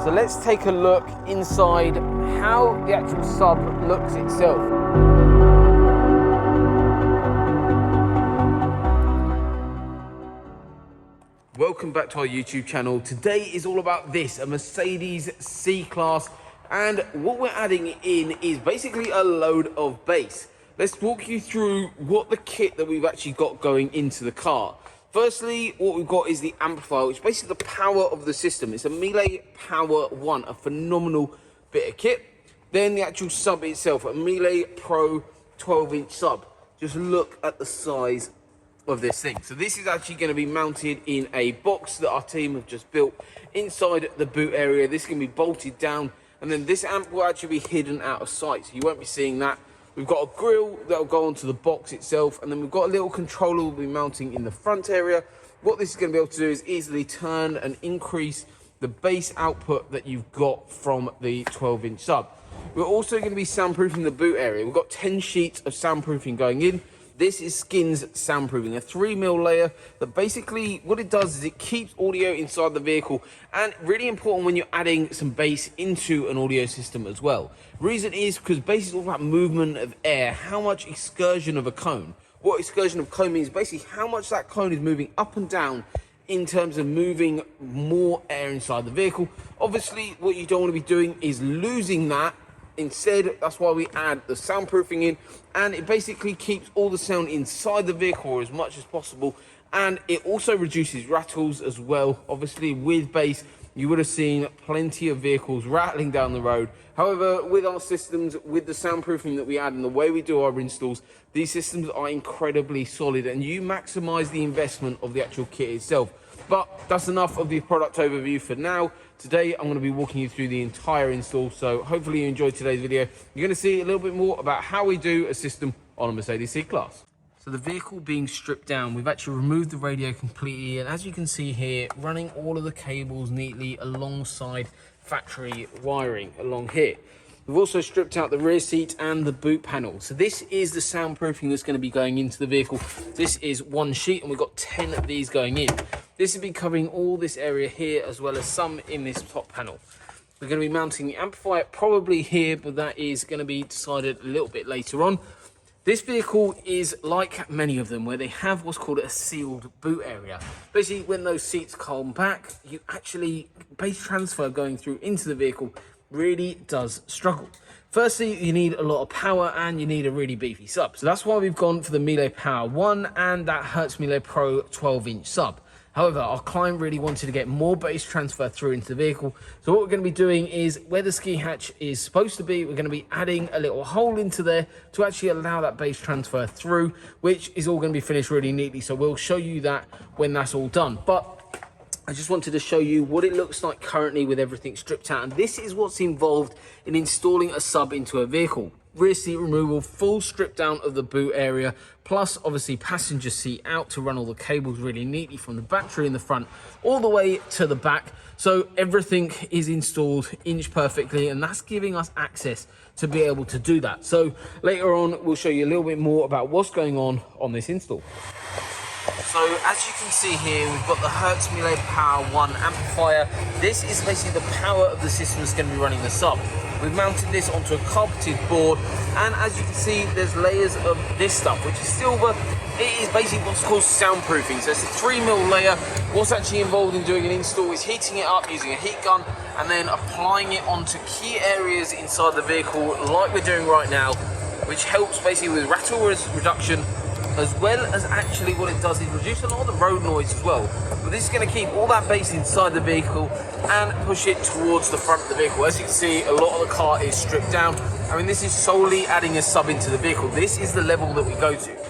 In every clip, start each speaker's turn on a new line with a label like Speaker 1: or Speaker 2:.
Speaker 1: So let's take a look inside how the actual sub looks itself. Welcome back to our YouTube channel. Today is all about this, a Mercedes C-Class, and what we're adding in is basically a load of bass. Let's walk you through what the kit that we've actually got going into the car. Firstly, what we've got is the amplifier, which is basically the power of the system. It's a Mille Power 1, a phenomenal bit of kit. Then the actual sub itself, a Mille Pro 12-inch sub. Just look at the size of this thing. So this is actually going to be mounted in a box that our team have just built inside the boot area. This can be bolted down, and then this amp will actually be hidden out of sight, so you won't be seeing that. We've got a grill that will go onto the box itself, and then we've got a little controller we'll be mounting in the front area. What this is going to be able to do is easily turn and increase the bass output that you've got from the 12-inch sub. We're also going to be soundproofing the boot area. We've got 10 sheets of soundproofing going in. This is Skins soundproofing, a 3mm layer that basically what it does is it keeps audio inside the vehicle, and really important when you're adding some bass into an audio system as well. Reason is because bass is all about movement of air, how much excursion of a cone. What excursion of cone means basically how much that cone is moving up and down in terms of moving more air inside the vehicle. Obviously, what you don't want to be doing is losing that. Instead, that's why we add the soundproofing in, and it basically keeps all the sound inside the vehicle as much as possible, and it also reduces rattles as well. Obviously, with bass, you would have seen plenty of vehicles rattling down the road. However, with our systems, with the soundproofing that we add and the way we do our installs, these systems are incredibly solid, and you maximize the investment of the actual kit itself. But that's enough of the product overview for now. Today, I'm going to be walking you through the entire install, so hopefully you enjoyed today's video. You're going to see a little bit more about how we do a system on a Mercedes C-Class. So the vehicle being stripped down, we've actually removed the radio completely, and as you can see here, running all of the cables neatly alongside factory wiring along here. We've also stripped out the rear seat and the boot panel. So this is the soundproofing that's going to be going into the vehicle. This is one sheet, and we've got 10 of these going in. This will be covering all this area here, as well as some in this top panel. We're going to be mounting the amplifier probably here, but that is going to be decided a little bit later on. This vehicle is like many of them, where they have what's called a sealed boot area. Basically, when those seats come back, you actually, bass transfer going through into the vehicle really does struggle. Firstly, you need a lot of power, and you need a really beefy sub. So that's why we've gone for the Mille Power 1 and that Hertz ML Pro 12-inch sub. However, our client really wanted to get more bass transfer through into the vehicle. So what we're going to be doing is, where the ski hatch is supposed to be, we're going to be adding a little hole into there to actually allow that bass transfer through, which is all going to be finished really neatly. So we'll show you that when that's all done. But I just wanted to show you what it looks like currently with everything stripped out. And this is what's involved in installing a sub into a vehicle. Rear seat removal, full strip down of the boot area, plus obviously passenger seat out to run all the cables really neatly from the battery in the front all the way to the back. So everything is installed inch perfectly, and that's giving us access to be able to do that. So later on, we'll show you a little bit more about what's going on this install. So as you can see here, we've got the Hertz ML Power 1 amplifier. This is basically the power of the system that's going to be running the sub. We've mounted this onto a carpeted board, and as you can see, there's layers of this stuff, which is silver. It is basically what's called soundproofing. So it's a 3mm layer. What's actually involved in doing an install is heating it up using a heat gun, and then applying it onto key areas inside the vehicle, like we're doing right now, which helps basically with rattle reduction, as well as actually what it does is reduce a lot of the road noise as well. But this is going to keep all that bass inside the vehicle and push it towards the front of the vehicle. As you can see, a lot of the car is stripped down. I mean, this is solely adding a sub into the vehicle. This is the level that we go to.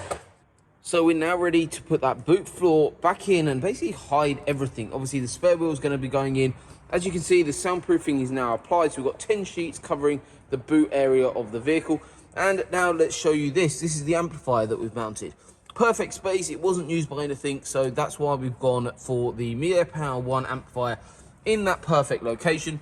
Speaker 1: So we're now ready to put that boot floor back in and basically hide everything. Obviously, the spare wheel is going to be going in. As you can see, the soundproofing is now applied. So we've got 10 sheets covering the boot area of the vehicle. And now let's show you this. This is the amplifier that we've mounted. Perfect space, it wasn't used by anything, so that's why we've gone for the Mille Power 1 amplifier in that perfect location.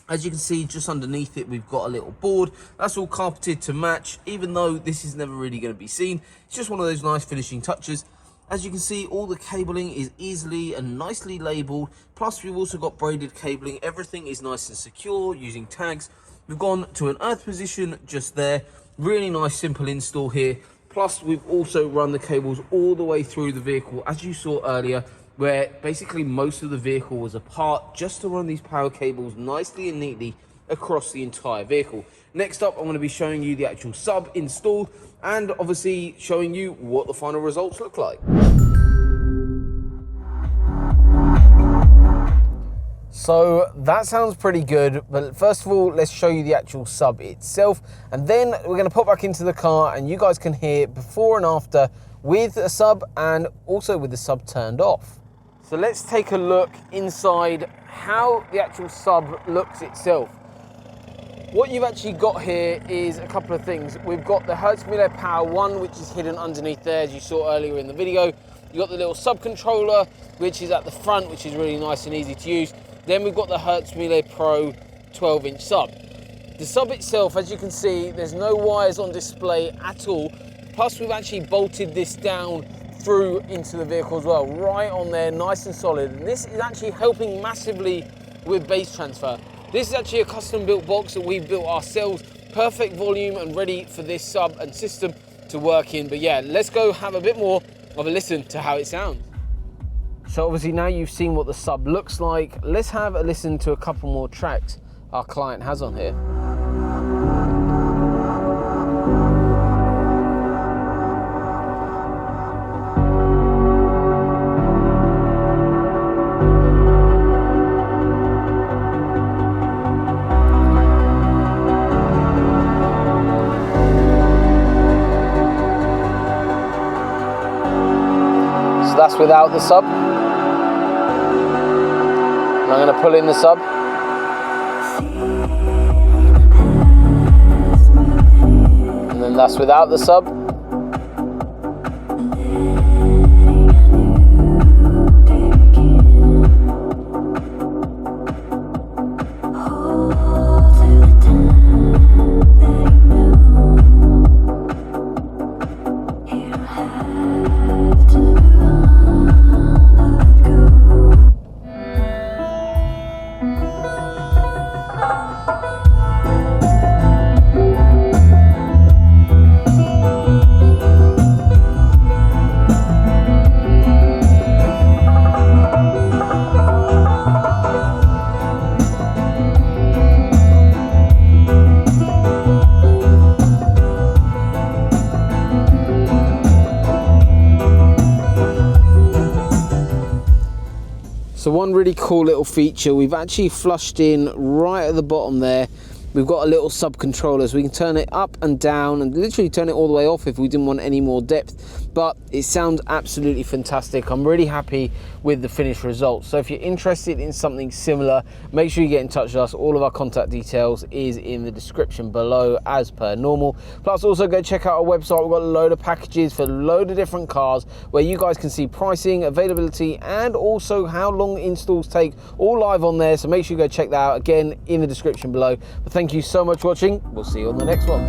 Speaker 1: As you can see, just underneath it, we've got a little board. That's all carpeted to match, even though this is never really going to be seen. It's just one of those nice finishing touches. As you can see, all the cabling is easily and nicely labeled. Plus, we've also got braided cabling. Everything is nice and secure using tags. We've gone to an earth position just there. Really nice, simple install here. Plus, we've also run the cables all the way through the vehicle, as you saw earlier, where basically most of the vehicle was apart, just to run these power cables nicely and neatly across the entire vehicle. Next up, I'm going to be showing you the actual sub installed and obviously showing you what the final results look like. So that sounds pretty good, but first of all, let's show you the actual sub itself, and then we're going to pop back into the car and you guys can hear before and after with a sub and also with the sub turned off. So let's take a look inside how the actual sub looks itself. What you've actually got here is a couple of things. We've got the Hertz ML Power 1, which is hidden underneath there, as you saw earlier in the video. You've got the little sub controller, which is at the front, which is really nice and easy to use. Then we've got the Hertz Mille Pro 12-inch sub. The sub itself, as you can see, there's no wires on display at all. Plus, we've actually bolted this down through into the vehicle as well, right on there, nice and solid. And this is actually helping massively with bass transfer. This is actually a custom built box that we built ourselves, perfect volume and ready for this sub and system to work in. But yeah, let's go have a bit more of a listen to how it sounds. So obviously now you've seen what the sub looks like, let's have a listen to a couple more tracks our client has on here. That's without the sub. And I'm going to pull in the sub. And then that's without the sub. So one really cool little feature, we've actually flushed in right at the bottom there. We've got a little sub controller, so we can turn it up and down and literally turn it all the way off if we didn't want any more depth. But it sounds absolutely fantastic. I'm really happy with the finished results. So if you're interested in something similar, make sure you get in touch with us. All of our contact details is in the description below as per normal. Plus also go check out our website. We've got a load of packages for a load of different cars where you guys can see pricing, availability, and also how long installs take, all live on there. So make sure you go check that out, again in the description below. But thank you so much for watching. We'll see you on the next one.